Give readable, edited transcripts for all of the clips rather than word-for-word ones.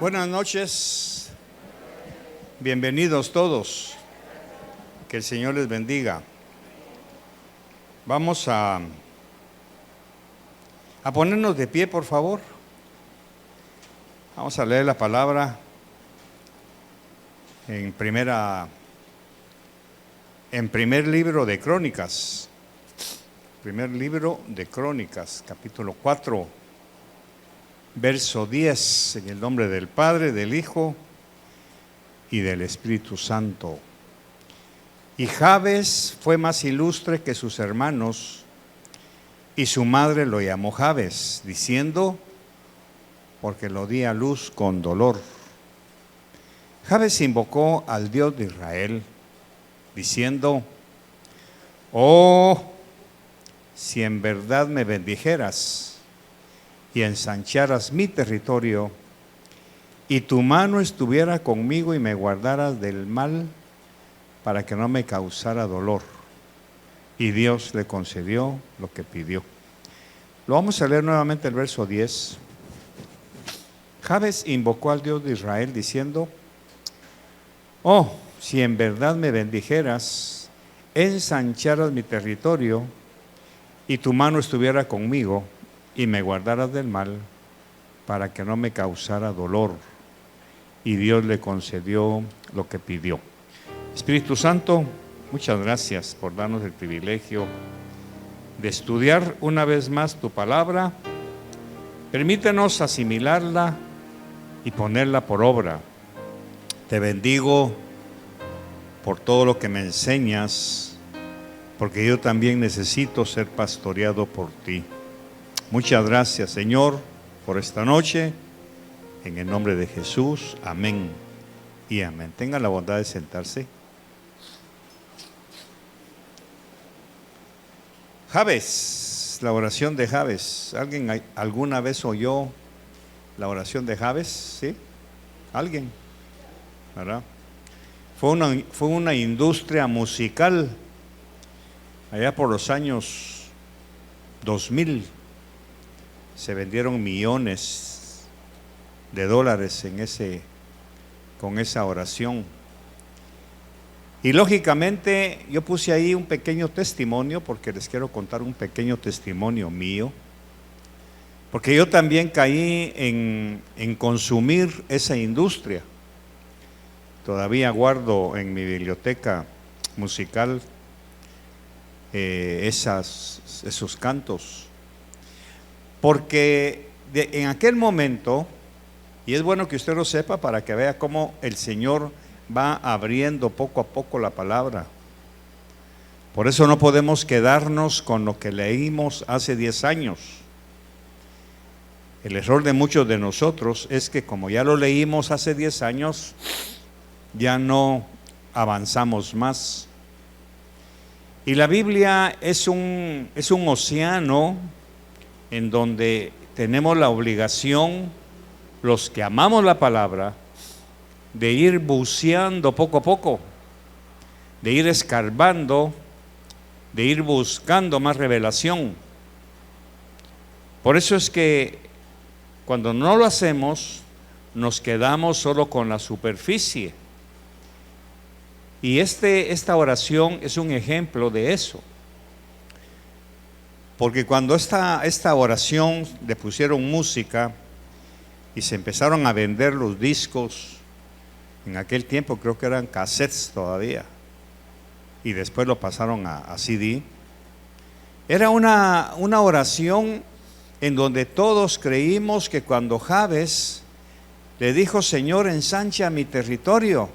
Buenas noches, bienvenidos todos, que el Señor les bendiga. Vamos a ponernos de pie, por favor. Vamos a leer la palabra en primer libro de Crónicas, capítulo 4, verso 10, en el nombre del Padre, del Hijo y del Espíritu Santo. Y Jabes fue más ilustre que sus hermanos, y su madre lo llamó Jabes, diciendo, porque lo di a luz con dolor. Jabes invocó al Dios de Israel, diciendo, oh, si en verdad me bendijeras y ensancharas mi territorio, y tu mano estuviera conmigo y me guardaras del mal, para que no me causara dolor. Y Dios le concedió lo que pidió. Lo vamos a leer nuevamente el verso 10. Jabes invocó al Dios de Israel diciendo, oh, si en verdad me bendijeras, ensancharas mi territorio, y tu mano estuviera conmigo, y me guardaras del mal, para que no me causara dolor. Y Dios le concedió lo que pidió. Espíritu Santo, muchas gracias por darnos el privilegio de estudiar una vez más tu palabra. Permítenos asimilarla y ponerla por obra. Te bendigo por todo lo que me enseñas, porque yo también necesito ser pastoreado por ti. Muchas gracias, Señor, por esta noche. En el nombre de Jesús, amén y amén. Tengan la bondad de sentarse. Jabes, la oración de Jabes. ¿Alguien alguna vez oyó la oración de Jabes? ¿Sí? ¿Alguien? ¿Verdad? Fue una industria musical allá por los años 2000. Se vendieron millones de dólares con esa oración. Y lógicamente yo puse ahí un pequeño testimonio, porque les quiero contar un pequeño testimonio mío, porque yo también caí en consumir esa industria. Todavía guardo en mi biblioteca musical esos cantos, porque en aquel momento, y es bueno que usted lo sepa para que vea cómo el Señor va abriendo poco a poco la palabra. Por eso no podemos quedarnos con lo que leímos hace 10 años. El error de muchos de nosotros es que como ya lo leímos hace 10 años, ya no avanzamos más. Y la Biblia es un océano en donde tenemos la obligación, los que amamos la palabra, de ir buceando poco a poco, de ir escarbando, de ir buscando más revelación. Por eso es que cuando no lo hacemos, nos quedamos solo con la superficie. Y esta oración es un ejemplo de eso. Porque cuando esta oración le pusieron música y se empezaron a vender los discos, en aquel tiempo creo que eran cassettes todavía, y después lo pasaron a CD, era una oración en donde todos creímos que cuando Jabes le dijo, Señor, ensancha mi territorio,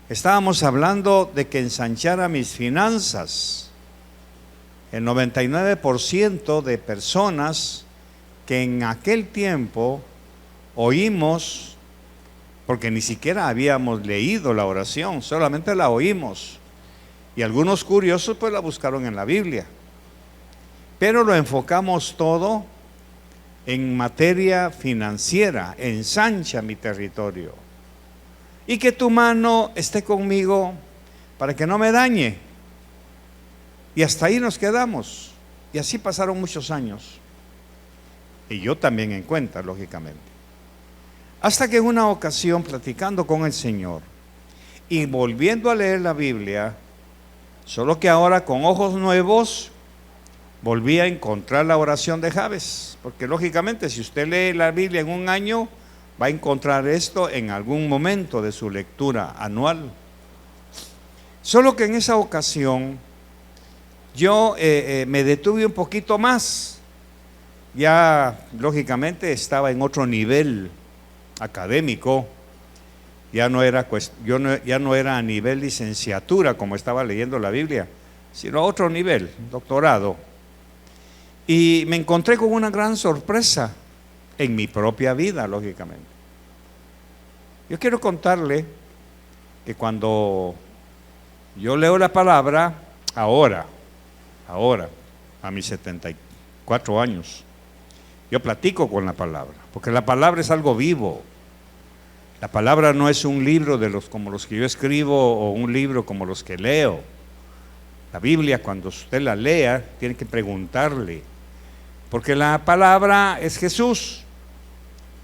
estábamos hablando de que ensanchara mis finanzas. El 99% de personas que en aquel tiempo oímos, porque ni siquiera habíamos leído la oración, solamente la oímos, y algunos curiosos pues la buscaron en la Biblia, pero lo enfocamos todo en materia financiera. Ensancha mi territorio y que tu mano esté conmigo para que no me dañe. Y hasta ahí nos quedamos. Y así pasaron muchos años. Y yo también en cuenta, lógicamente. Hasta que en una ocasión, platicando con el Señor y volviendo a leer la Biblia, solo que ahora con ojos nuevos, volví a encontrar la oración de Jabes, porque lógicamente si usted lee la Biblia en un año, va a encontrar esto en algún momento de su lectura anual. Solo que en esa ocasión yo me detuve un poquito más. Ya lógicamente estaba en otro nivel académico, ya no era a nivel licenciatura como estaba leyendo la Biblia, sino a otro nivel, doctorado. Y me encontré con una gran sorpresa en mi propia vida, lógicamente. Yo quiero contarle que cuando yo leo la palabra, ahora, a mis 74 años, yo platico con la palabra, porque la palabra es algo vivo. La palabra no es un libro como los que yo escribo o un libro como los que leo. La Biblia, cuando usted la lea, tiene que preguntarle, porque la palabra es Jesús.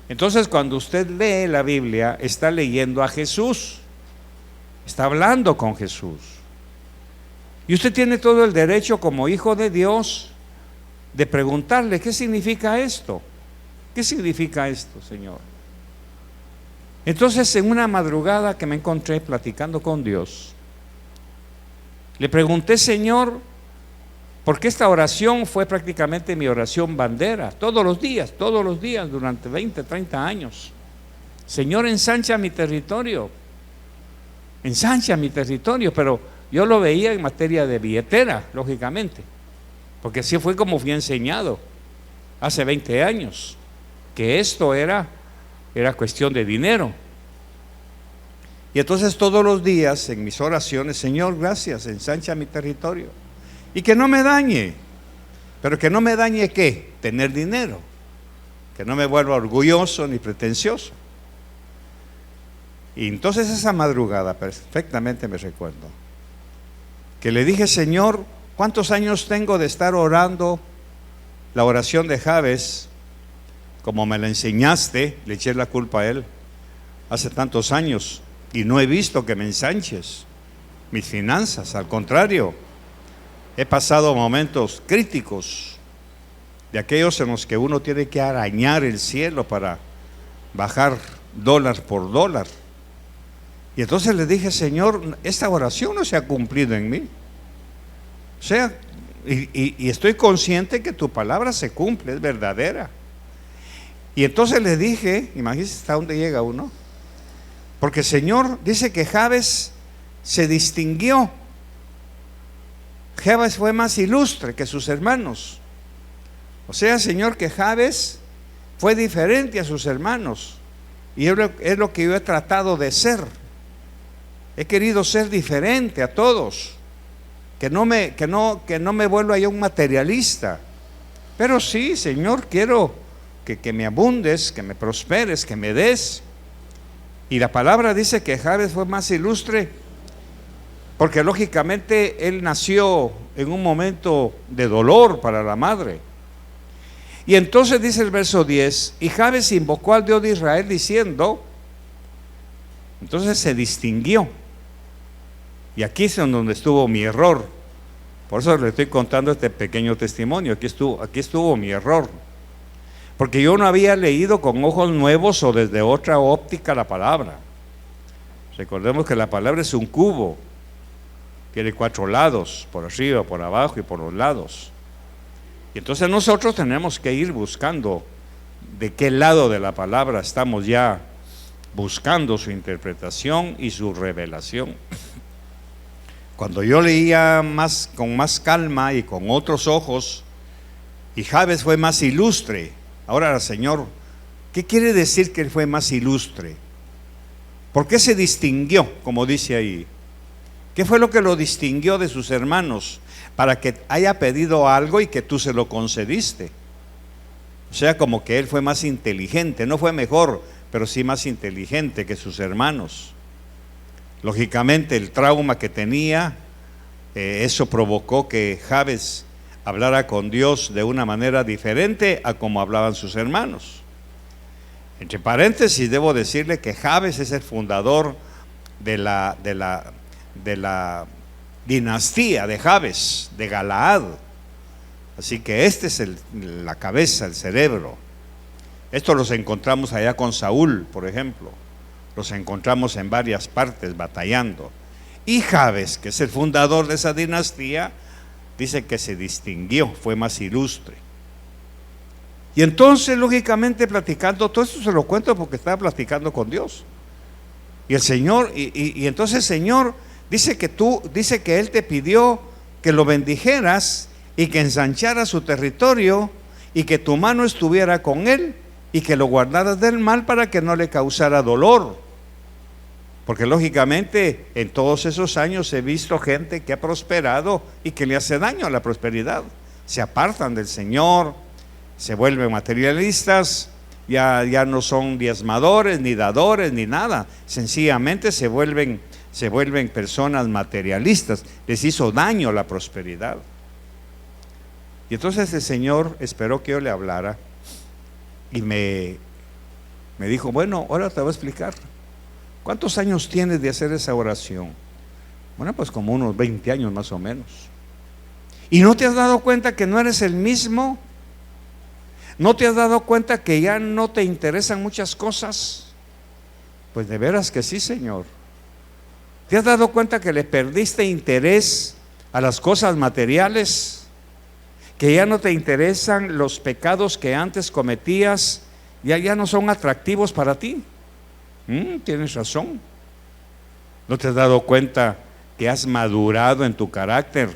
Entonces, cuando usted lee la Biblia, está leyendo a Jesús, está hablando con Jesús. Y usted tiene todo el derecho como hijo de Dios de preguntarle, ¿qué significa esto? ¿Qué significa esto, Señor? Entonces, en una madrugada que me encontré platicando con Dios, le pregunté, Señor, porque esta oración fue prácticamente mi oración bandera, todos los días, durante 20, 30 años. Señor, ensancha mi territorio, pero yo lo veía en materia de billetera, lógicamente, porque así fue como fui enseñado hace 20 años, que esto era cuestión de dinero. Y entonces todos los días en mis oraciones, Señor, gracias, ensancha mi territorio. Y que no me dañe, pero que no me dañe ¿qué? Tener dinero, que no me vuelva orgulloso ni pretencioso. Y entonces esa madrugada, perfectamente me recuerdo, que le dije, Señor, ¿cuántos años tengo de estar orando la oración de Jabes? Como me la enseñaste, le eché la culpa a él, hace tantos años, y no he visto que me ensanches mis finanzas, al contrario. He pasado momentos críticos, de aquellos en los que uno tiene que arañar el cielo para bajar dólar por dólar. Y entonces le dije, Señor, esta oración no se ha cumplido en mí. O sea, y estoy consciente que tu palabra se cumple, es verdadera. Y entonces le dije, imagínense hasta dónde llega uno, porque el Señor dice que Jabes se distinguió. Jabes fue más ilustre que sus hermanos. O sea, Señor, que Jabes fue diferente a sus hermanos. Y es lo que yo he tratado de ser. He querido ser diferente a todos. Que no me vuelva yo un materialista. Pero sí, Señor, quiero que me abundes, que me prosperes, que me des. Y la palabra dice que Jabes fue más ilustre porque lógicamente él nació en un momento de dolor para la madre. Y entonces dice el verso 10, y Jabes invocó al Dios de Israel diciendo, entonces se distinguió. Y aquí es donde estuvo mi error. Por eso le estoy contando este pequeño testimonio. Aquí estuvo mi error. Porque yo no había leído con ojos nuevos o desde otra óptica la palabra. Recordemos que la palabra es un cubo. Tiene 4 lados, por arriba, por abajo y por los lados. Y entonces nosotros tenemos que ir buscando de qué lado de la palabra estamos ya buscando su interpretación y su revelación. Cuando yo leía con más calma y con otros ojos, y Jabes fue más ilustre. Ahora, Señor, ¿qué quiere decir que él fue más ilustre? ¿Por qué se distinguió, como dice ahí? ¿Qué fue lo que lo distinguió de sus hermanos para que haya pedido algo y que tú se lo concediste? O sea, como que él fue más inteligente, no fue mejor, pero sí más inteligente que sus hermanos. Lógicamente el trauma que tenía, eso provocó que Jabes hablara con Dios de una manera diferente a como hablaban sus hermanos. Entre paréntesis, debo decirle que Jabes es el fundador de la dinastía de Jabes, de Galaad. Así que este es la cabeza, el cerebro. Esto los encontramos allá con Saúl, por ejemplo. Los encontramos en varias partes batallando. Y Jabes, que es el fundador de esa dinastía, dice que se distinguió, fue más ilustre. Y entonces, lógicamente, platicando, todo esto se lo cuento porque estaba platicando con Dios. Y el Señor, y entonces el Señor dice que Él te pidió que lo bendijeras y que ensanchara su territorio y que tu mano estuviera con Él y que lo guardaras del mal para que no le causara dolor. Porque lógicamente en todos esos años he visto gente que ha prosperado y que le hace daño a la prosperidad. Se apartan del Señor, se vuelven materialistas, ya no son diezmadores, ni dadores, ni nada. Sencillamente se vuelven personas materialistas. Les hizo daño la prosperidad. Y entonces el Señor esperó que yo le hablara y me dijo, bueno, ahora te voy a explicar. ¿Cuántos años tienes de hacer esa oración? Bueno, pues como unos 20 años más o menos. ¿Y no te has dado cuenta que no eres el mismo? ¿No te has dado cuenta que ya no te interesan muchas cosas? Pues de veras que sí, Señor. ¿Te has dado cuenta que le perdiste interés a las cosas materiales? Que ya no te interesan los pecados que antes cometías, ya no son atractivos para ti. Tienes razón. ¿No te has dado cuenta que has madurado en tu carácter?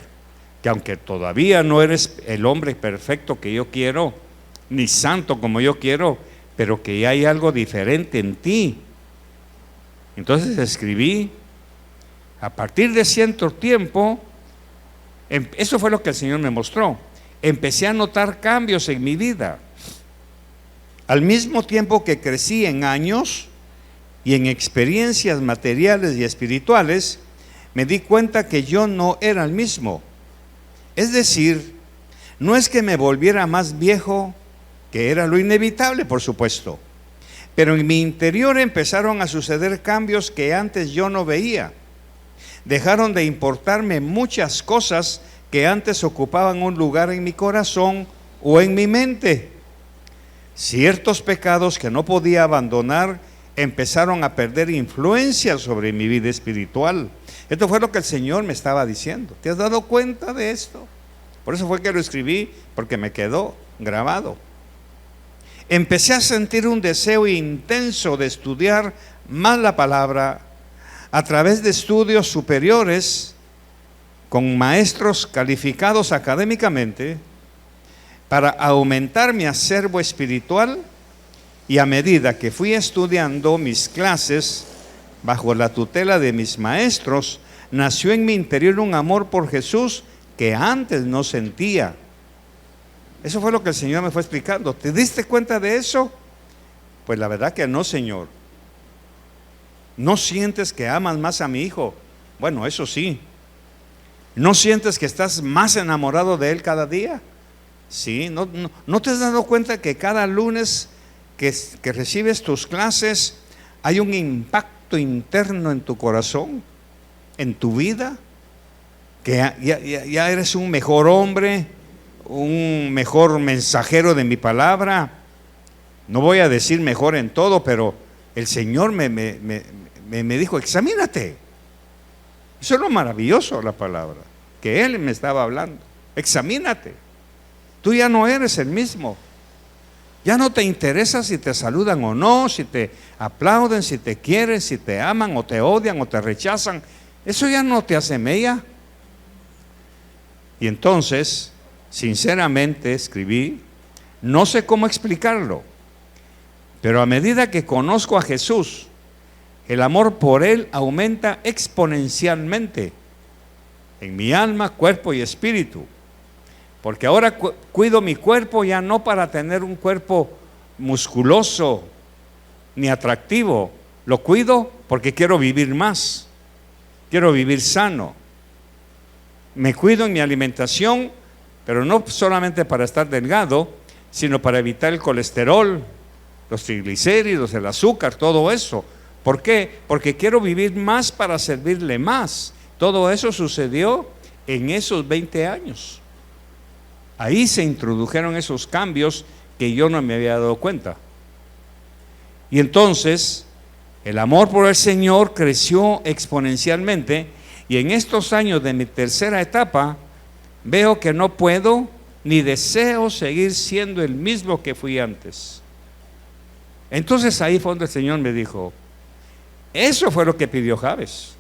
Que aunque todavía no eres el hombre perfecto que yo quiero, ni santo como yo quiero, pero que ya hay algo diferente en ti. Entonces escribí, a partir de cierto tiempo, eso fue lo que el Señor me mostró. Empecé a notar cambios en mi vida. Al mismo tiempo que crecí en años y en experiencias materiales y espirituales, me di cuenta que yo no era el mismo. Es decir, no es que me volviera más viejo, que era lo inevitable, por supuesto, pero en mi interior empezaron a suceder cambios que antes yo no veía. Dejaron de importarme muchas cosas que antes ocupaban un lugar en mi corazón o en mi mente. Ciertos pecados que no podía abandonar empezaron a perder influencia sobre mi vida espiritual. Esto fue lo que el Señor me estaba diciendo. ¿Te has dado cuenta de esto? Por eso fue que lo escribí, porque me quedó grabado. Empecé a sentir un deseo intenso de estudiar más la palabra a través de estudios superiores con maestros calificados académicamente para aumentar mi acervo espiritual. Y a medida que fui estudiando mis clases bajo la tutela de mis maestros, nació en mi interior un amor por Jesús que antes no sentía. Eso fue lo que el Señor me fue explicando. ¿Te diste cuenta de eso? Pues la verdad que no, Señor. ¿No sientes que amas más a mi hijo? Bueno, eso sí. ¿No sientes que estás más enamorado de él cada día? Sí. ¿No te has dado cuenta que cada lunes que recibes tus clases hay un impacto interno en tu corazón, en tu vida? Que ya eres un mejor hombre, un mejor mensajero de mi palabra. No voy a decir mejor en todo, pero el Señor me dijo, examínate. Eso es lo maravilloso, la palabra, que Él me estaba hablando. Examínate. Tú ya no eres el mismo. Ya no te interesa si te saludan o no, si te aplauden, si te quieren, si te aman o te odian o te rechazan. Eso ya no te hace mella. Y entonces, sinceramente escribí, no sé cómo explicarlo, pero a medida que conozco a Jesús, el amor por Él aumenta exponencialmente en mi alma, cuerpo y espíritu. Porque ahora cuido mi cuerpo ya no para tener un cuerpo musculoso ni atractivo. Lo cuido porque quiero vivir más, quiero vivir sano. Me cuido en mi alimentación, pero no solamente para estar delgado, sino para evitar el colesterol, los triglicéridos, el azúcar, todo eso. ¿Por qué? Porque quiero vivir más para servirle más. Todo eso sucedió en esos 20 años. Ahí se introdujeron esos cambios que yo no me había dado cuenta. Y entonces el amor por el Señor creció exponencialmente, y en estos años de mi tercera etapa veo que no puedo ni deseo seguir siendo el mismo que fui antes. Entonces ahí fue donde el Señor me dijo, eso fue lo que pidió Jabes.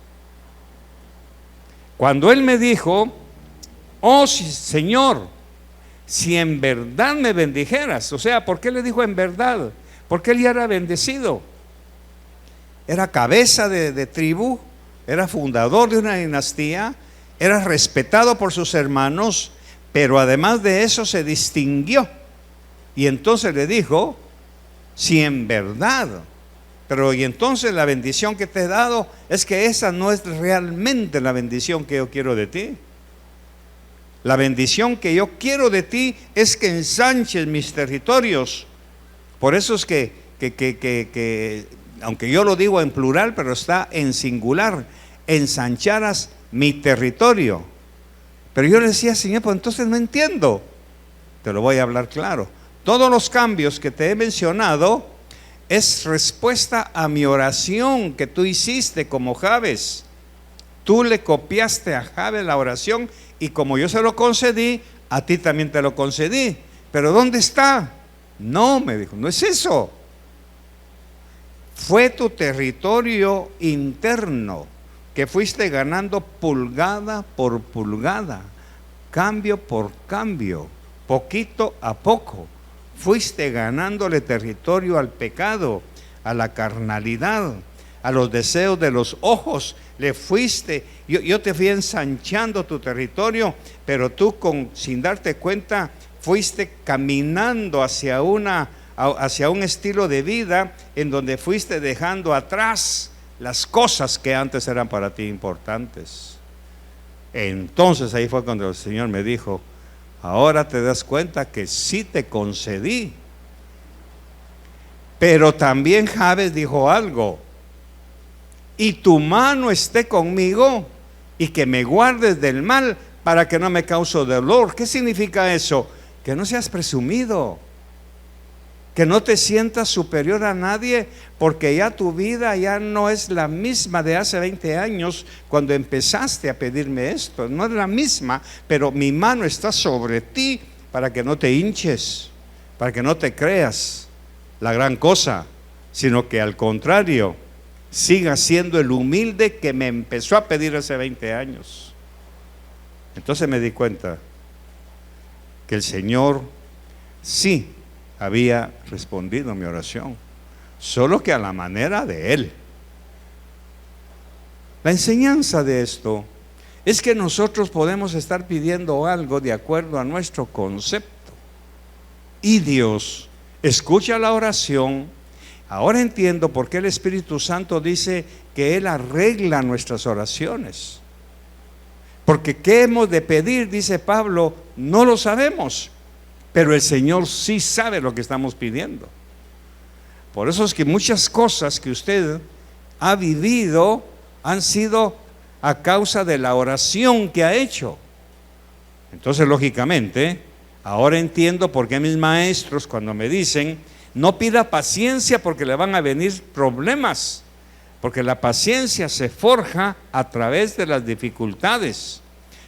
Cuando él me dijo, oh Señor, si en verdad me bendijeras. O sea, ¿por qué le dijo en verdad? Porque él ya era bendecido. Era cabeza de tribu, era fundador de una dinastía, era respetado por sus hermanos, pero además de eso se distinguió. Y entonces le dijo, si en verdad, pero y entonces la bendición que te he dado es que esa no es realmente la bendición que yo quiero de ti. La bendición que yo quiero de ti es que ensanches mis territorios. Por eso es que aunque yo lo digo en plural, pero está en singular, ensancharas mi territorio. Pero yo le decía, Señor, pues entonces no entiendo. Te lo voy a hablar claro. Todos los cambios que te he mencionado es respuesta a mi oración que tú hiciste como Jabes. Tú le copiaste a Jabes la oración, y como yo se lo concedí, a ti también te lo concedí. Pero ¿dónde está? No, me dijo, no es eso. Fue tu territorio interno que fuiste ganando pulgada por pulgada, cambio por cambio, poquito a poco. Fuiste ganándole territorio al pecado, a la carnalidad, a los deseos de los ojos. Le fuiste, yo te fui ensanchando tu territorio, pero tú sin darte cuenta fuiste caminando hacia un estilo de vida en donde fuiste dejando atrás las cosas que antes eran para ti importantes. Entonces ahí fue cuando el Señor me dijo, ahora te das cuenta que sí te concedí. Pero también Jabes dijo algo, y tu mano esté conmigo y que me guardes del mal para que no me cause dolor. ¿Qué significa eso? Que no seas presumido, que no te sientas superior a nadie, porque ya tu vida ya no es la misma de hace 20 años cuando empezaste a pedirme esto. No es la misma, pero mi mano está sobre ti para que no te hinches, para que no te creas la gran cosa, sino que al contrario, sigas siendo el humilde que me empezó a pedir hace 20 años. Entonces me di cuenta que el Señor sí había respondido a mi oración, solo que a la manera de Él. La enseñanza de esto es que nosotros podemos estar pidiendo algo de acuerdo a nuestro concepto, y Dios escucha la oración. Ahora entiendo por qué el Espíritu Santo dice que Él arregla nuestras oraciones. Porque ¿qué hemos de pedir? Dice Pablo, no lo sabemos, pero el Señor sí sabe lo que estamos pidiendo. Por eso es que muchas cosas que usted ha vivido han sido a causa de la oración que ha hecho. Entonces, lógicamente, ahora entiendo por qué mis maestros, cuando me dicen, no pida paciencia porque le van a venir problemas, porque la paciencia se forja a través de las dificultades.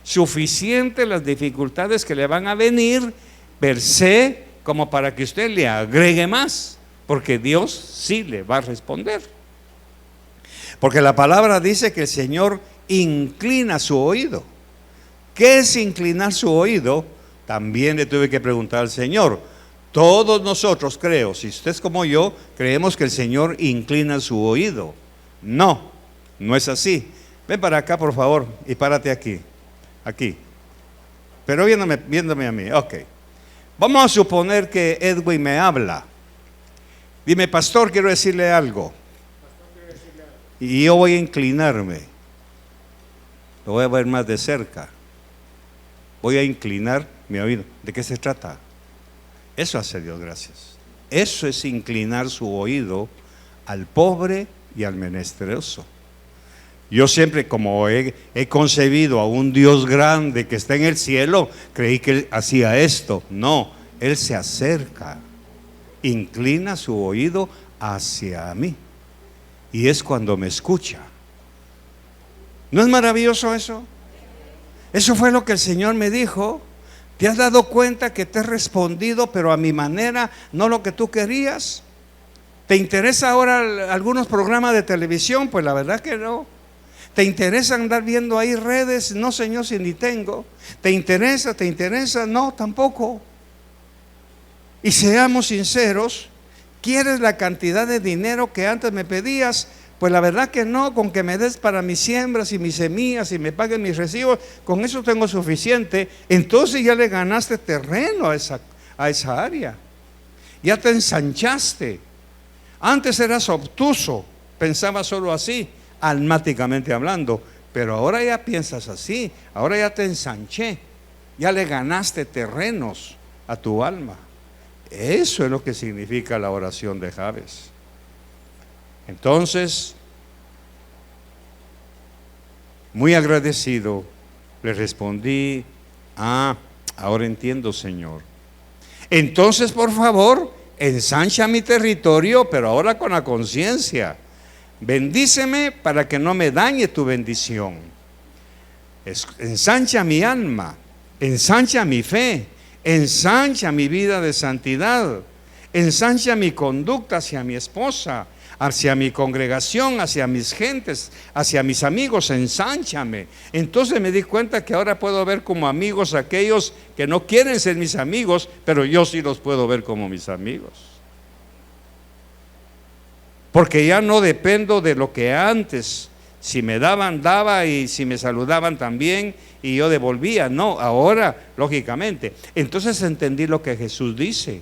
Suficiente las dificultades que le van a venir per se como para que usted le agregue más, porque Dios sí le va a responder. Porque la palabra dice que el Señor inclina su oído. ¿Qué es inclinar su oído? También le tuve que preguntar al Señor. Todos nosotros, creo, si usted es como yo, creemos que el Señor inclina su oído. No, no es así. Ven para acá, por favor, y párate aquí. Aquí. Pero viéndome a mí. Ok. Vamos a suponer que Edwin me habla. Dime, pastor, quiero decirle algo. Y yo voy a inclinarme. Lo voy a ver más de cerca. Voy a inclinar mi oído. ¿De qué se trata? Eso hace Dios, gracias. Eso es inclinar su oído al pobre y al menesteroso. Yo siempre, como he concebido a un Dios grande que está en el cielo, creí que Él hacía esto. No, Él se acerca, inclina su oído hacia mí, y es cuando me escucha. ¿No es maravilloso eso? Eso fue lo que el Señor me dijo. ¿Te has dado cuenta que te he respondido, pero a mi manera, no lo que tú querías? ¿Te interesa ahora algunos programas de televisión? Pues la verdad que no. ¿Te interesa andar viendo ahí redes? No, Señor, si ni tengo. ¿Te interesa? ¿Te interesa? No, tampoco. Y seamos sinceros, ¿quieres la cantidad de dinero que antes me pedías? Pues la verdad que no. Con que me des para mis siembras y mis semillas y me paguen mis recibos, con eso tengo suficiente. Entonces ya le ganaste terreno a esa área. Ya te ensanchaste. Antes eras obtuso, pensabas solo así, almáticamente hablando, pero ahora ya piensas así, ahora ya te ensanché, ya le ganaste terrenos a tu alma. Eso es lo que significa la oración de Jabes. Entonces, muy agradecido, le respondí: ahora entiendo, Señor. Entonces, por favor, ensancha mi territorio, pero ahora con la conciencia. Bendíceme para que no me dañe tu bendición. Ensancha mi alma, ensancha mi fe, ensancha mi vida de santidad, ensancha mi conducta hacia mi esposa, hacia mi congregación, hacia mis gentes, hacia mis amigos. Ensánchame. Entonces me di cuenta que ahora puedo ver como amigos aquellos que no quieren ser mis amigos, pero yo sí los puedo ver como mis amigos. Porque ya no dependo de lo que antes, si me daban, daba, y si me saludaban también, y yo devolvía. No, ahora, lógicamente. Entonces entendí lo que Jesús dice: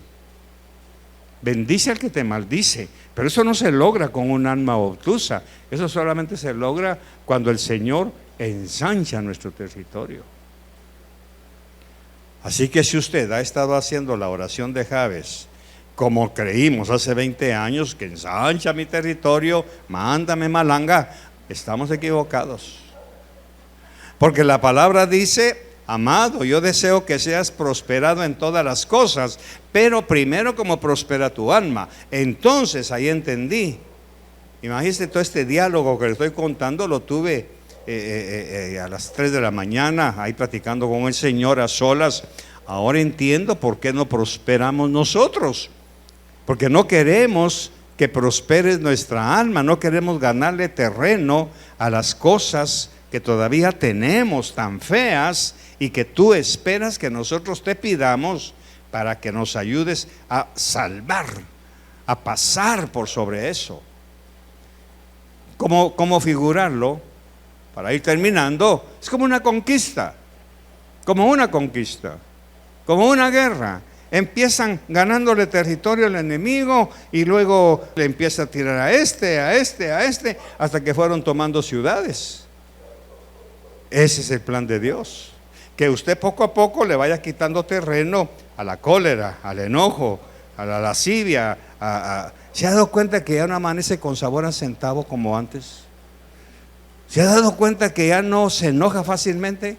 bendice al que te maldice. Pero eso no se logra con un alma obtusa. Eso solamente se logra cuando el Señor ensancha nuestro territorio. Así que si usted ha estado haciendo la oración de Jabes, como creímos hace 20 años, que ensancha mi territorio, mándame malanga, estamos equivocados. Porque la palabra dice: amado, yo deseo que seas prosperado en todas las cosas, pero primero como prospera tu alma. Entonces ahí entendí. Imagínese todo este diálogo que le estoy contando, lo tuve a las 3 de la mañana, ahí platicando con el Señor a solas. Ahora entiendo por qué no prosperamos nosotros. Porque no queremos que prospere nuestra alma, no queremos ganarle terreno a las cosas que todavía tenemos tan feas y que tú esperas que nosotros te pidamos para que nos ayudes a salvar, a pasar por sobre eso. ¿Cómo figurarlo? Para ir terminando, es como una conquista, como una guerra. Empiezan ganándole territorio al enemigo y luego le empieza a tirar a este, hasta que fueron tomando ciudades. Ese es el plan de Dios, que usted poco a poco le vaya quitando terreno a la cólera, al enojo, a la lascivia. ¿Se ha dado cuenta que ya no amanece con sabor a centavo como antes? ¿Se ha dado cuenta que ya no se enoja fácilmente?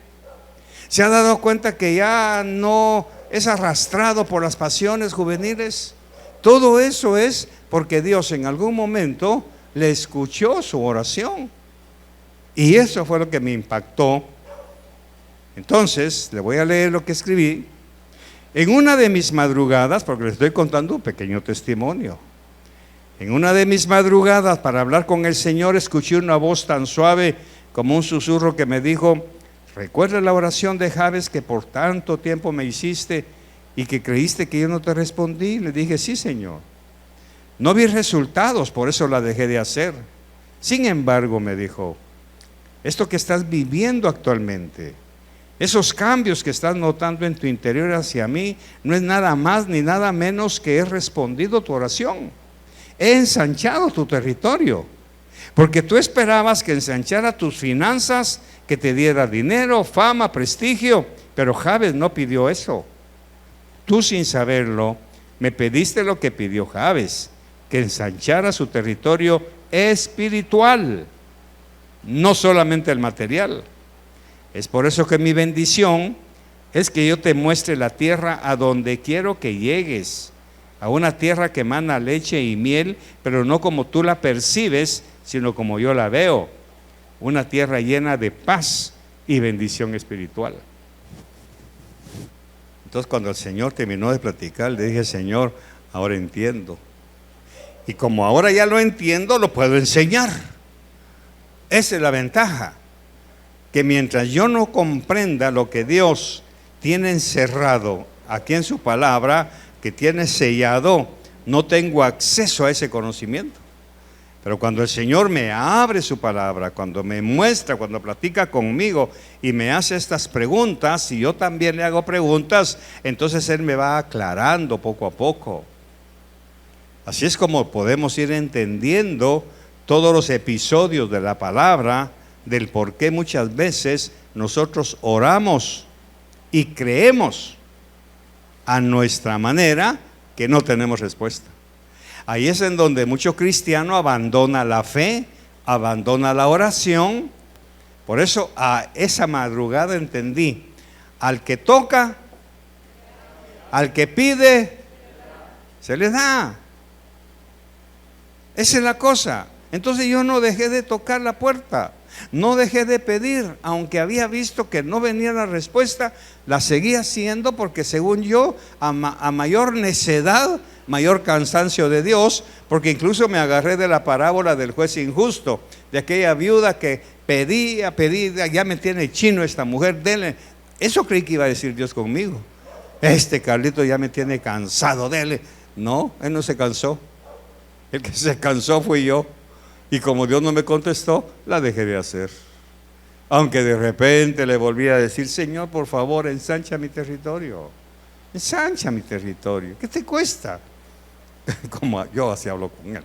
¿Se ha dado cuenta que ya no es arrastrado por las pasiones juveniles? Todo eso es porque Dios en algún momento le escuchó su oración. Y eso fue lo que me impactó. Entonces, le voy a leer lo que escribí. En una de mis madrugadas, porque les estoy contando un pequeño testimonio. En una de mis madrugadas para hablar con el Señor, escuché una voz tan suave como un susurro que me dijo: ¿recuerdas la oración de Jabes que por tanto tiempo me hiciste y que creíste que yo no te respondí? Le dije: sí, Señor. No vi resultados, por eso la dejé de hacer. Sin embargo, me dijo, esto que estás viviendo actualmente, esos cambios que estás notando en tu interior hacia mí, no es nada más ni nada menos que he respondido tu oración. He ensanchado tu territorio, porque tú esperabas que ensanchara tus finanzas, que te diera dinero, fama, prestigio, pero Jabes no pidió eso. Tú, sin saberlo, Me pediste lo que pidió Jabes, que ensanchara su territorio espiritual, no solamente el material. Es por eso que mi bendición es que yo te muestre la tierra a donde quiero que llegues, a una tierra que emana leche y miel, pero no como tú la percibes, sino como yo la veo, una tierra llena de paz y bendición espiritual. Entonces, cuando el Señor terminó de platicar, le dije: Señor, ahora entiendo. Y como ahora ya lo entiendo, lo puedo enseñar. Esa es la ventaja, que mientras yo no comprenda lo que Dios tiene encerrado aquí en su palabra, que tiene sellado, no tengo acceso a ese conocimiento. Pero cuando el Señor me abre su palabra, cuando me muestra, cuando platica conmigo y me hace estas preguntas, y yo también le hago preguntas, entonces Él me va aclarando poco a poco. Así es como podemos ir entendiendo todos los episodios de la palabra, del por qué muchas veces nosotros oramos y creemos a nuestra manera que no tenemos respuesta. Ahí es en donde mucho cristiano abandona la fe, abandona la oración. Por eso a esa madrugada entendí: al que toca, al que pide, se le da. Esa es la cosa. Entonces yo no dejé de tocar la puerta, no dejé de pedir, aunque había visto que no venía la respuesta, la seguía haciendo, porque según yo, a mayor necedad, mayor cansancio de Dios, porque incluso me agarré de la parábola del juez injusto, de aquella viuda que pedía, ya me tiene chino esta mujer, dele. Eso creí que iba a decir Dios conmigo: este Carlito ya me tiene cansado, dele. No, él no se cansó. El que se cansó fui yo. Y como Dios no me contestó, la dejé de hacer. Aunque de repente le volví a decir: Señor, por favor, ensancha mi territorio. Ensancha mi territorio. ¿Qué te cuesta? Como yo así hablo con Él.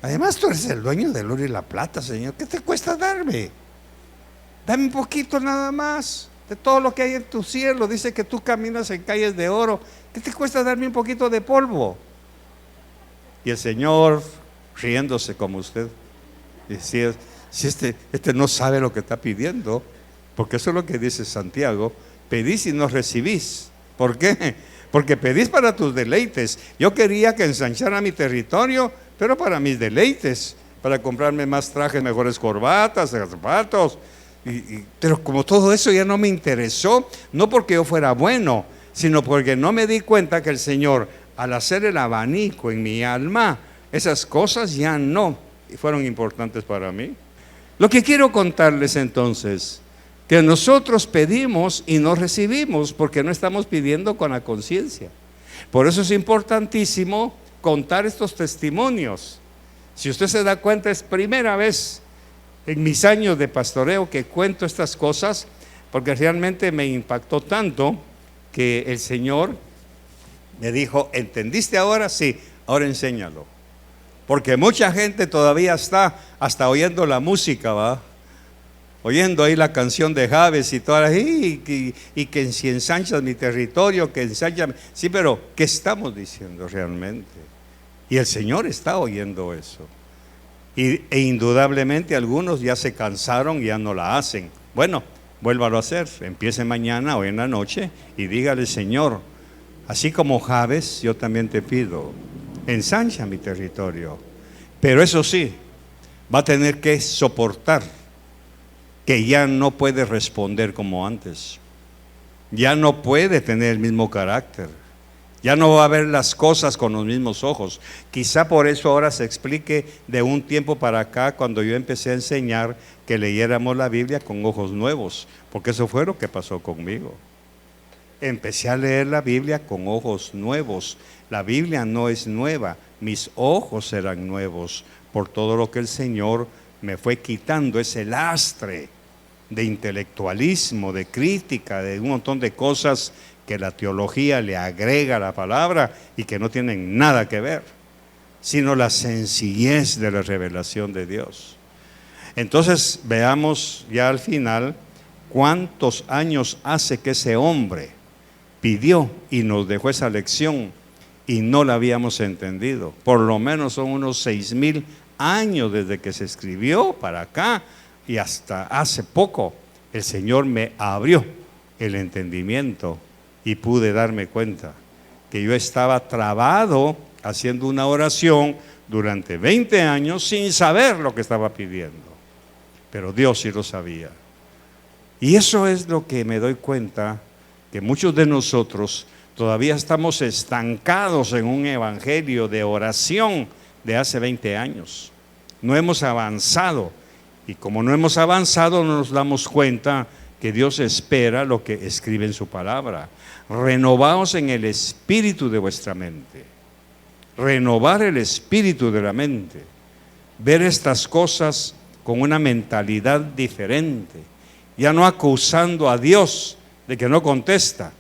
Además, tú eres el dueño del oro y la plata, Señor. ¿Qué te cuesta darme? Dame un poquito nada más de todo lo que hay en tu cielo. Dice que tú caminas en calles de oro. ¿Qué te cuesta darme un poquito de polvo? Y el Señor, riéndose como usted, decía: si este no sabe lo que está pidiendo, porque eso es lo que dice Santiago: pedís y no recibís. ¿Por qué? Porque pedís para tus deleites. Yo quería que ensanchara mi territorio, pero para mis deleites, para comprarme más trajes, mejores corbatas, zapatos. Pero como todo eso ya no me interesó, no porque yo fuera bueno, sino porque no me di cuenta que el Señor, al hacer el abanico en mi alma, esas cosas ya no fueron importantes para mí. Lo que quiero contarles entonces, que nosotros pedimos y no recibimos porque no estamos pidiendo con la conciencia. Por eso es importantísimo contar estos testimonios. Si usted se da cuenta, es primera vez en mis años de pastoreo que cuento estas cosas, porque realmente me impactó tanto que el Señor me dijo: ¿entendiste ahora? Sí, ahora enséñalo. Porque mucha gente todavía está hasta oyendo la música, ¿va? Oyendo ahí la canción de Jabes y todas, y que si ensanchas mi territorio, que ensanchas. Sí, pero ¿qué estamos diciendo realmente? Y el Señor está oyendo eso. E indudablemente algunos ya se cansaron y ya no la hacen. Bueno, vuélvalo a hacer. Empiece mañana o en la noche y dígale: Señor, así como Jabes, yo también te pido, ensancha mi territorio. Pero eso sí, va a tener que soportar que ya no puede responder como antes. Ya no puede tener el mismo carácter. Ya no va a ver las cosas con los mismos ojos. Quizá por eso ahora se explique de un tiempo para acá, cuando yo empecé a enseñar, que leyéramos la Biblia con ojos nuevos, porque eso fue lo que pasó conmigo. Empecé a leer la Biblia con ojos nuevos. La Biblia no es nueva, mis ojos eran nuevos por todo lo que el Señor me fue quitando, ese lastre de intelectualismo, de crítica, de un montón de cosas que la teología le agrega a la palabra y que no tienen nada que ver, sino la sencillez de la revelación de Dios. Entonces veamos ya al final cuántos años hace que ese hombre pidió y nos dejó esa lección, y no la habíamos entendido. Por lo menos son unos 6,000 años desde que se escribió para acá, y hasta hace poco el Señor me abrió el entendimiento y pude darme cuenta que yo estaba trabado haciendo una oración durante 20 años sin saber lo que estaba pidiendo, pero Dios sí lo sabía. Y eso es lo que me doy cuenta, que muchos de nosotros todavía estamos estancados en un evangelio de oración de hace 20 años. No hemos avanzado, y como no hemos avanzado no nos damos cuenta que Dios espera lo que escribe en su palabra. Renovaos en el espíritu de vuestra mente. Renovar el espíritu de la mente. Ver estas cosas con una mentalidad diferente. Ya no acusando a Dios de que no contesta.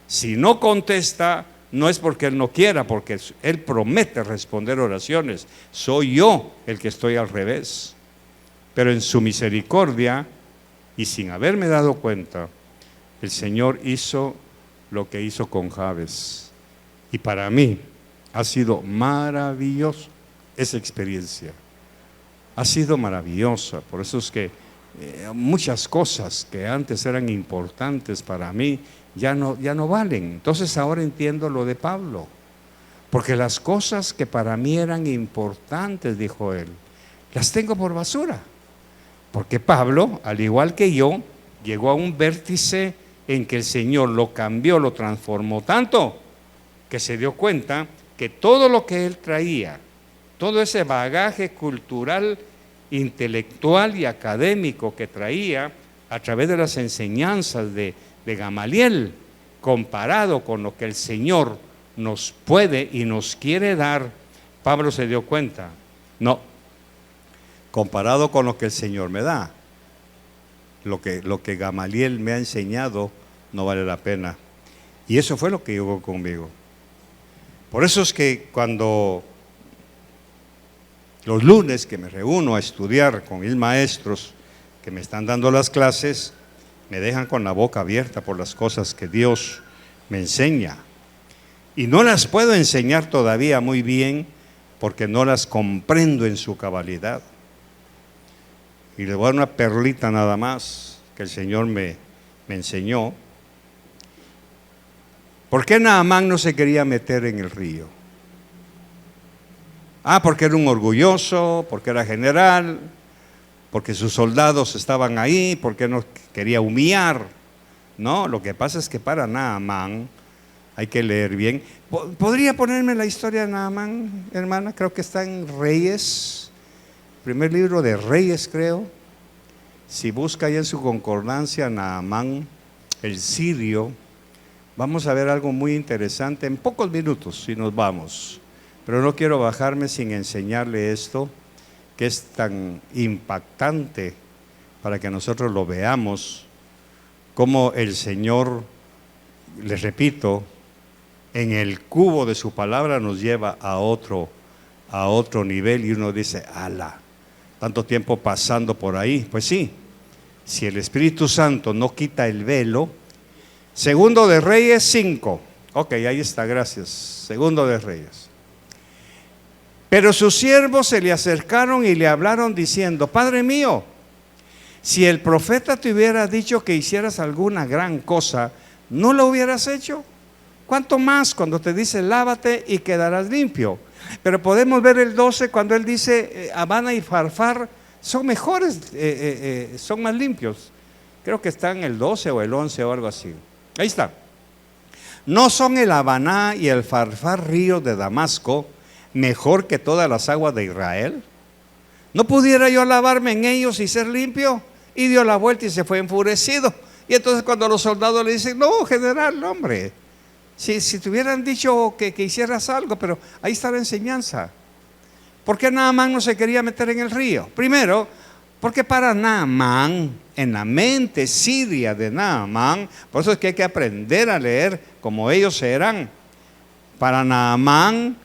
Si no contesta, no es porque Él no quiera, porque Él promete responder oraciones. Soy yo el que estoy al revés. Pero en su misericordia, y sin haberme dado cuenta, el Señor hizo lo que hizo con Jabes. Y para mí ha sido maravilloso esa experiencia. Ha sido maravillosa. Por eso es que muchas cosas que antes eran importantes para mí ya no valen. Entonces ahora entiendo lo de Pablo. Porque las cosas que para mí eran importantes, dijo él, las tengo por basura. Porque Pablo, al igual que yo, llegó a un vértice en que el Señor lo cambió, lo transformó tanto, que se dio cuenta que todo lo que él traía, todo ese bagaje cultural, intelectual y académico que traía a través de las enseñanzas de Gamaliel, comparado con lo que el Señor nos puede y nos quiere dar, Pablo se dio cuenta, no, comparado con lo que el Señor me da, lo que Gamaliel me ha enseñado no vale la pena. Y eso fue lo que llegó conmigo. Por eso es que cuando los lunes que me reúno a estudiar con mis maestros que me están dando las clases, me dejan con la boca abierta por las cosas que Dios me enseña. Y no las puedo enseñar todavía muy bien porque no las comprendo en su cabalidad. Y le voy a dar una perlita nada más que el Señor me enseñó. ¿Por qué Naamán no se quería meter en el río? Porque era un orgulloso, porque era general, porque sus soldados estaban ahí, porque no quería humillar. No, lo que pasa es que para Naamán, hay que leer bien. ¿Podría ponerme la historia de Naamán, hermana? Creo que está en Reyes. Primer libro de Reyes, creo. Si busca ahí en su concordancia Naamán, el sirio, vamos a ver algo muy interesante en pocos minutos, si nos vamos. Pero no quiero bajarme sin enseñarle esto, que es tan impactante para que nosotros lo veamos, como el Señor, les repito, en el cubo de su palabra nos lleva a otro nivel, y uno dice, ala, tanto tiempo pasando por ahí. Pues sí, si el Espíritu Santo no quita el velo. Segundo de Reyes 5. Ok, ahí está, gracias. Segundo de Reyes. Pero sus siervos se le acercaron y le hablaron diciendo, Padre mío, si el profeta te hubiera dicho que hicieras alguna gran cosa, ¿no lo hubieras hecho? ¿Cuánto más cuando te dice lávate y quedarás limpio? Pero podemos ver el 12 cuando él dice Abana y Farfar son mejores, son más limpios. Creo que está en el 12 o el 11 o algo así. Ahí está. ¿No son el Abana y el Farfar ríos de Damasco mejor que todas las aguas de Israel? ¿No pudiera yo lavarme en ellos y ser limpio? Y dio la vuelta y se fue enfurecido. Y entonces cuando los soldados le dicen, no, general, no, hombre, si te hubieran dicho que hicieras algo, pero ahí está la enseñanza. ¿Por qué Naamán no se quería meter en el río? Primero, porque para Naamán, en la mente siria de Naamán, por eso es que hay que aprender a leer como ellos eran. Para Naamán,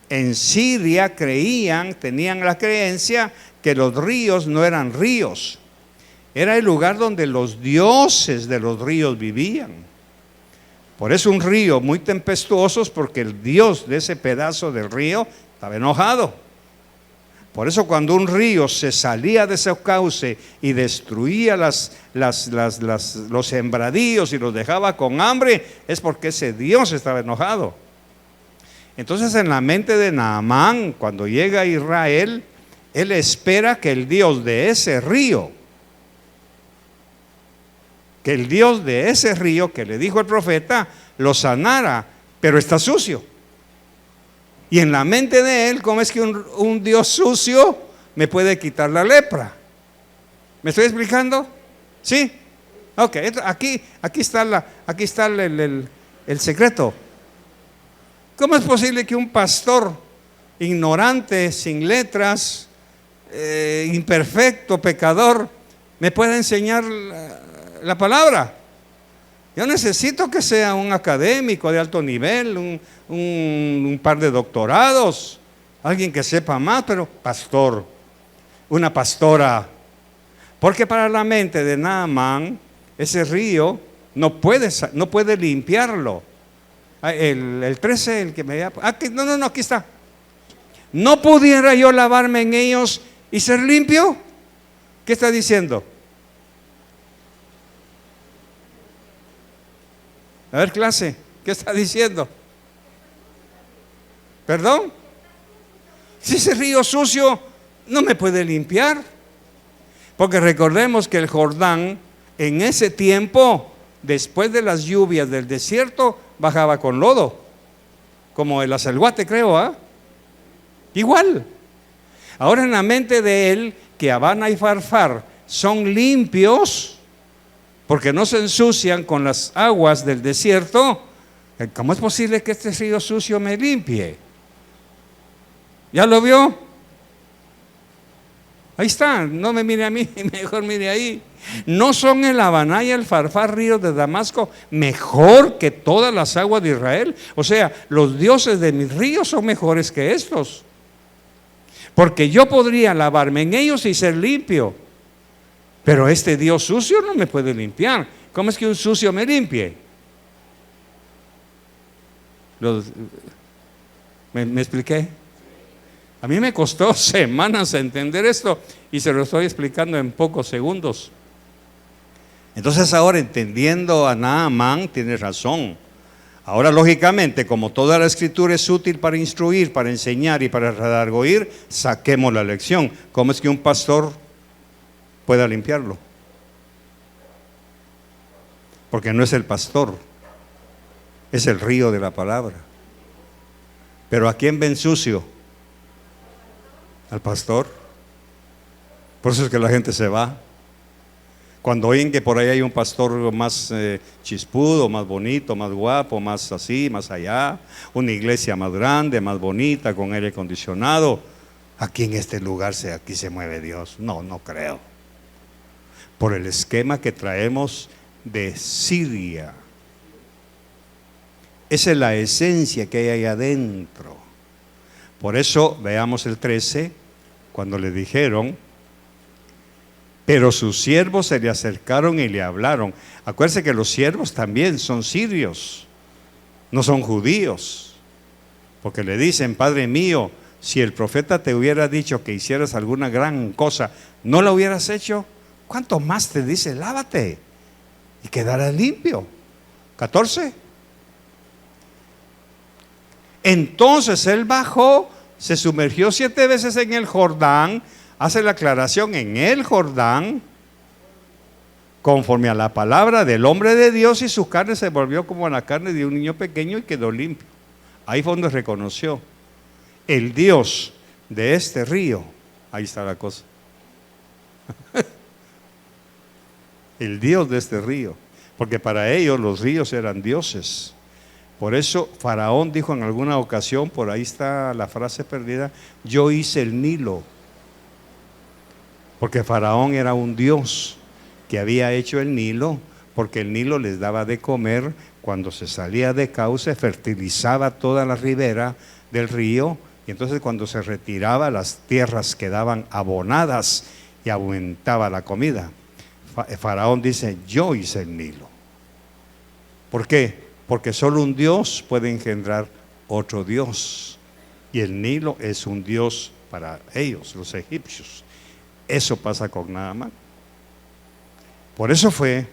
en Siria tenían la creencia que los ríos no eran ríos. Era el lugar donde los dioses de los ríos vivían. Por eso un río muy tempestuoso, porque el Dios de ese pedazo del río estaba enojado. Por eso cuando un río se salía de ese cauce y destruía los sembradíos y los dejaba con hambre, es porque ese Dios estaba enojado. Entonces en la mente de Naamán, cuando llega a Israel, él espera que el Dios de ese río, que le dijo el profeta, lo sanara, pero está sucio. Y en la mente de él, ¿cómo es que un Dios sucio me puede quitar la lepra? ¿Me estoy explicando? ¿Sí? Ok, aquí está el secreto. ¿Cómo es posible que un pastor ignorante, sin letras, imperfecto, pecador, me pueda enseñar la palabra? Yo necesito que sea un académico de alto nivel, un par de doctorados, alguien que sepa más, pero pastor, una pastora. Porque para la mente de Naamán, ese río no puede limpiarlo. El 13, el que me no, aquí está. ¿No pudiera yo lavarme en ellos y ser limpio? ¿Qué está diciendo? A ver, clase, ¿qué está diciendo? ¿Perdón? Si ese río sucio no me puede limpiar. Porque recordemos que el Jordán en ese tiempo, después de las lluvias del desierto, bajaba con lodo, como el Azelguate, creo, ¿ah? Igual. Ahora en la mente de él, que Habana y Farfar son limpios, porque no se ensucian con las aguas del desierto, ¿cómo es posible que este río sucio me limpie? ¿Ya lo vio? Ahí está, no me mire a mí, mejor mire ahí. ¿No son el Habaná y el Farfar, ríos de Damasco, mejor que todas las aguas de Israel? O sea, los dioses de mis ríos son mejores que estos, porque yo podría lavarme en ellos y ser limpio, pero este Dios sucio no me puede limpiar. ¿Cómo es que un sucio me limpie? ¿Me expliqué? A mí me costó semanas entender esto y se lo estoy explicando en pocos segundos. Entonces ahora, entendiendo a Naamán, tiene razón. Ahora, lógicamente, como toda la escritura es útil para instruir, para enseñar y para redarguir, saquemos la lección. ¿Cómo es que un pastor pueda limpiarlo? Porque no es el pastor, es el río de la palabra. Pero ¿a quién ven sucio? Al pastor. Por eso es que la gente se va. Cuando oyen que por ahí hay un pastor más chispudo, más bonito, más guapo, más así, más allá, una iglesia más grande, más bonita, con aire acondicionado, aquí en este lugar aquí se mueve Dios. No, no creo. Por el esquema que traemos de Siria. Esa es la esencia que hay ahí adentro. Por eso veamos el 13, cuando le dijeron, pero sus siervos se le acercaron y le hablaron. Acuérdense que los siervos también son sirios, no son judíos, porque le dicen: Padre mío, si el profeta te hubiera dicho que hicieras alguna gran cosa, ¿no la hubieras hecho? ¿Cuánto más te dice? Lávate y quedarás limpio. 14. Entonces él bajó, se sumergió 7 veces en el Jordán. Hace la aclaración: en el Jordán, conforme a la palabra del hombre de Dios, y su carne se volvió como la carne de un niño pequeño y quedó limpio. Ahí fue donde reconoció el Dios de este río. Ahí está la cosa. El Dios de este río, porque para ellos los ríos eran dioses. Por eso Faraón dijo en alguna ocasión, por ahí está la frase perdida: yo hice el Nilo. Porque Faraón era un dios que había hecho el Nilo, porque el Nilo les daba de comer cuando se salía de cauce, fertilizaba toda la ribera del río, y entonces cuando se retiraba las tierras quedaban abonadas y aumentaba la comida. Faraón dice: yo hice el Nilo. ¿Por qué? porque solo un Dios puede engendrar otro Dios. Y el Nilo es un Dios para ellos, los egipcios. Eso pasa con Naamán. Por eso fue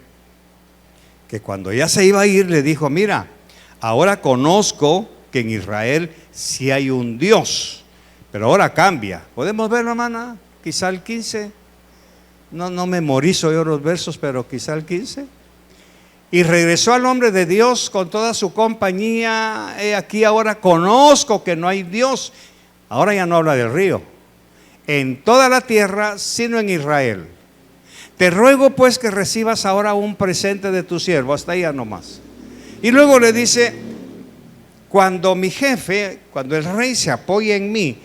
que cuando ya se iba a ir le dijo: mira, ahora conozco que en Israel sí hay un Dios, pero ahora cambia. ¿Podemos verlo, hermana? Quizá el 15. No memorizo yo los versos, pero quizá el 15. Y regresó al hombre de Dios con toda su compañía. He aquí, ahora conozco que no hay Dios. Ahora ya no habla del río. En toda la tierra, sino en Israel. Te ruego pues que recibas ahora un presente de tu siervo. Hasta ahí ya nomás. Y luego le dice: cuando mi jefe, cuando el rey se apoye en mí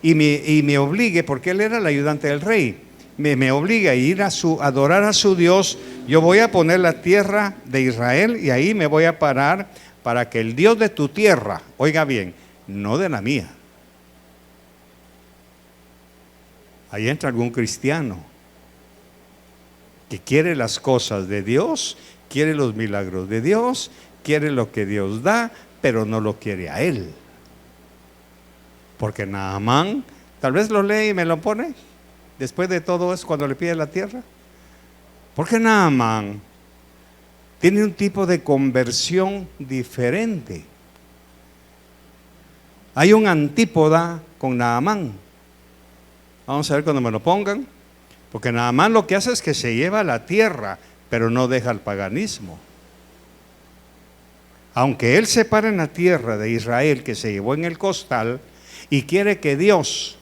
y me obligue, porque él era el ayudante del rey, me obliga a ir a adorar a su Dios, yo voy a poner la tierra de Israel y ahí me voy a parar para que el Dios de tu tierra, oiga bien, no de la mía. Ahí entra algún cristiano que quiere las cosas de Dios, quiere los milagros de Dios, quiere lo que Dios da, pero no lo quiere a él. Porque Naamán, tal vez lo lee y me lo pone después de todo eso, cuando le pide la tierra. Porque Naamán tiene un tipo de conversión diferente. Hay un antípoda con Naamán. Vamos a ver cuando me lo pongan. Porque Naamán lo que hace es que se lleva la tierra, pero no deja el paganismo. Aunque él se para en la tierra de Israel que se llevó en el costal y quiere que Dios,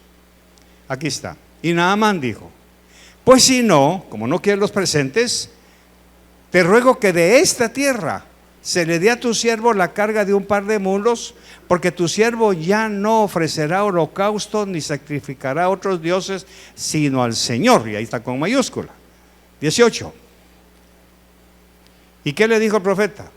aquí está. Y Naamán dijo: pues si no, como no quiere los presentes, te ruego que de esta tierra se le dé a tu siervo la carga de un par de mulos, porque tu siervo ya no ofrecerá holocausto ni sacrificará a otros dioses, sino al Señor. Y ahí está con mayúscula. 18. ¿Y qué le dijo el profeta?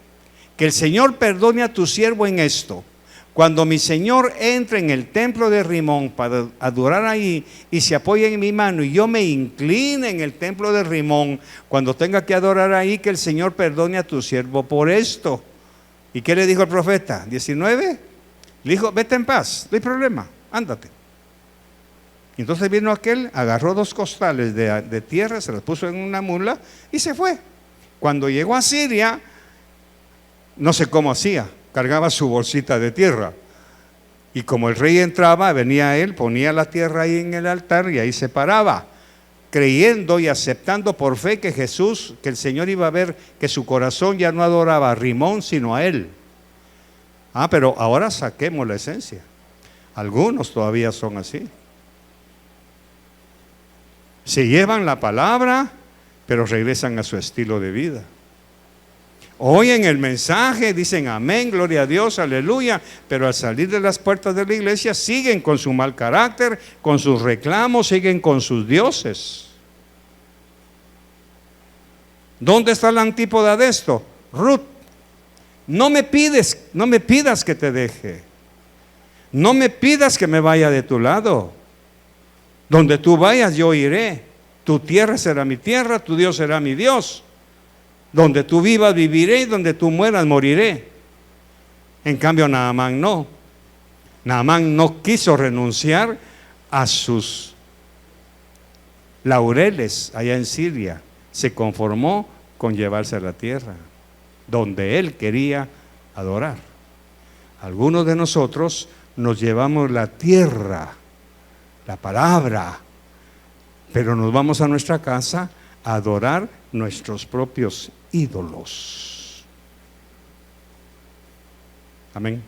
Que el Señor perdone a tu siervo en esto: cuando mi Señor entre en el templo de Rimón para adorar ahí y se apoye en mi mano y yo me incline en el templo de Rimón, cuando tenga que adorar ahí, que el Señor perdone a tu siervo por esto. ¿Y qué le dijo el profeta? 19. Le dijo: vete en paz, no hay problema, ándate. Y entonces vino aquel, agarró 2 costales de tierra, se los puso en una mula y se fue. Cuando llegó a Siria, no sé cómo hacía, cargaba su bolsita de tierra. Y como el rey entraba, venía él, ponía la tierra ahí en el altar y ahí se paraba, creyendo y aceptando por fe que Jesús, que el Señor iba a ver que su corazón ya no adoraba a Rimón, sino a él. Pero ahora saquemos la esencia. Algunos todavía son así. Se llevan la palabra, pero regresan a su estilo de vida. Oyen el mensaje, dicen amén, gloria a Dios, aleluya, pero al salir de las puertas de la iglesia siguen con su mal carácter, con sus reclamos, siguen con sus dioses. ¿Dónde está la antípoda de esto? Ruth. No me pidas que te deje. No me pidas que me vaya de tu lado. Donde tú vayas yo iré. Tu tierra será mi tierra, tu Dios será mi Dios. Donde tú vivas viviré y donde tú mueras moriré. En cambio Naamán no. Naamán no quiso renunciar a sus laureles allá en Siria. Se conformó con llevarse a la tierra donde él quería adorar. Algunos de nosotros nos llevamos la tierra, la palabra, pero nos vamos a nuestra casa a adorar nuestros propios ídolos. Amén.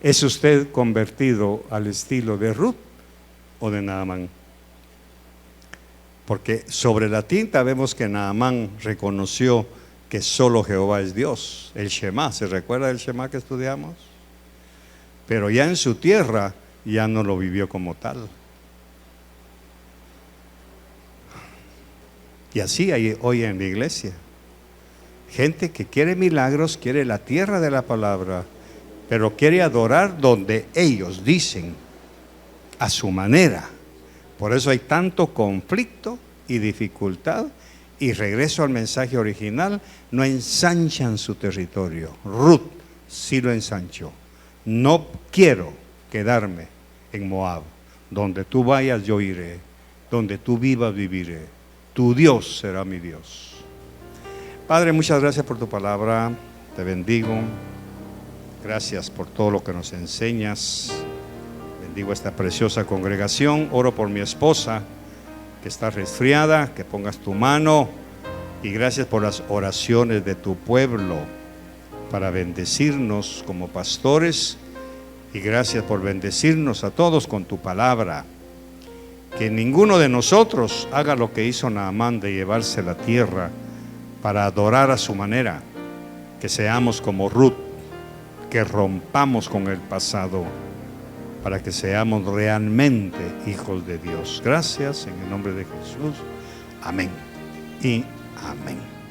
¿Es usted convertido al estilo de Ruth o de Naamán? Porque sobre la tinta vemos que Naamán reconoció que solo Jehová es Dios. El Shema, ¿se recuerda del Shema que estudiamos? Pero ya en su tierra ya no lo vivió como tal. Y así hay hoy en la iglesia gente que quiere milagros, quiere la tierra de la palabra, pero quiere adorar donde ellos dicen, a su manera. Por eso hay tanto conflicto y dificultad y regreso al mensaje original, no ensanchan su territorio. Ruth sí lo ensanchó. No quiero quedarme en Moab. Donde tú vayas yo iré, donde tú vivas viviré. Tu Dios será mi Dios. Padre, muchas gracias por tu palabra, te bendigo. Gracias por todo lo que nos enseñas. Bendigo a esta preciosa congregación. Oro por mi esposa que está resfriada, que pongas tu mano, y gracias por las oraciones de tu pueblo para bendecirnos como pastores, y gracias por bendecirnos a todos con tu palabra. Que ninguno de nosotros haga lo que hizo Naamán de llevarse la tierra para adorar a su manera. Que seamos como Ruth, que rompamos con el pasado para que seamos realmente hijos de Dios. Gracias en el nombre de Jesús. Amén y amén.